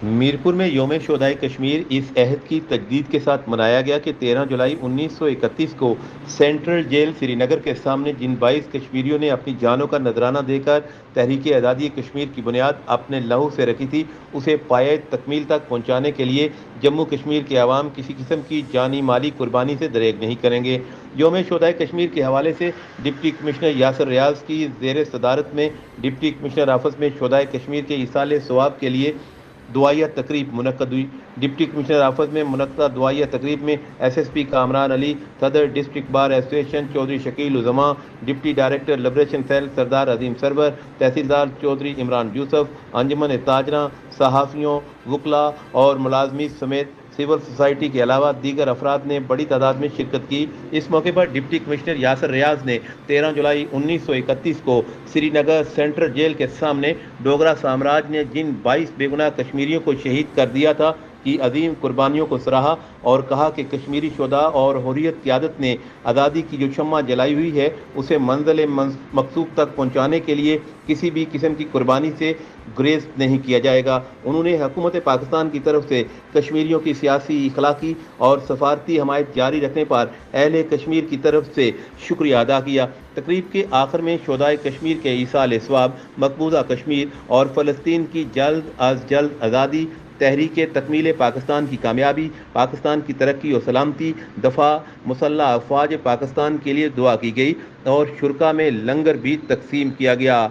میرپور میں یوم شہدائے کشمیر اس عہد کی تجدید کے ساتھ منایا گیا کہ 13 جولائی 1931 کو سینٹرل جیل سری نگر کے سامنے جن 22 کشمیریوں نے اپنی جانوں کا نذرانہ دے کر تحریک آزادی کشمیر کی بنیاد اپنے لہو سے رکھی تھی، اسے پایۂ تکمیل تک پہنچانے کے لیے جموں کشمیر کے عوام کسی قسم کی جانی مالی قربانی سے دریغ نہیں کریں گے۔ یوم شہدائے کشمیر کے حوالے سے ڈپٹی کمشنر یاسر ریاض کی زیر صدارت میں ڈپٹی کمشنر آفس میں شہدائے کشمیر کے ایصال ثواب کے لیے دعائیہ تقریب منعقد ہوئی۔ ڈپٹی کمشنر آفس میں منعقدہ دعائیہ تقریب میں ایس ایس پی کامران علی، صدر ڈسٹرکٹ بار ایسوسی ایشن چودھری شکیل الزماں، ڈپٹی ڈائریکٹر لبریشن سیل سردار عظیم سرور، تحصیلدار چودھری عمران یوسف، انجمن تاجراں، صحافیوں، وکلاء اور ملازمین سمیت سول سوسائٹی کے علاوہ دیگر افراد نے بڑی تعداد میں شرکت کی۔ اس موقع پر ڈپٹی کمشنر یاسر ریاض نے 13 جولائی 1931 کو سری نگر سینٹرل جیل کے سامنے ڈوگرا سامراج نے جن 22 بے گناہ کشمیریوں کو شہید کر دیا تھا کی عظیم قربانیوں کو سراہا اور کہا کہ کشمیری شہداء اور حریت قیادت نے آزادی کی جو شمع جلائی ہوئی ہے اسے منزل مقصود تک پہنچانے کے لیے کسی بھی قسم کی قربانی سے گریز نہیں کیا جائے گا۔ انہوں نے حکومت پاکستان کی طرف سے کشمیریوں کی سیاسی، اخلاقی اور سفارتی حمایت جاری رکھنے پر اہل کشمیر کی طرف سے شکریہ ادا کیا۔ تقریب کے آخر میں شہدائے کشمیر کے ایصال ثواب، مقبوضہ کشمیر اور فلسطین کی جلد از جلد آزادی، تحریک تکمیل پاکستان کی کامیابی، پاکستان کی ترقی و سلامتی، دفاع مسلح افواج پاکستان کے لیے دعا کی گئی اور شرکاء میں لنگر بھی تقسیم کیا گیا۔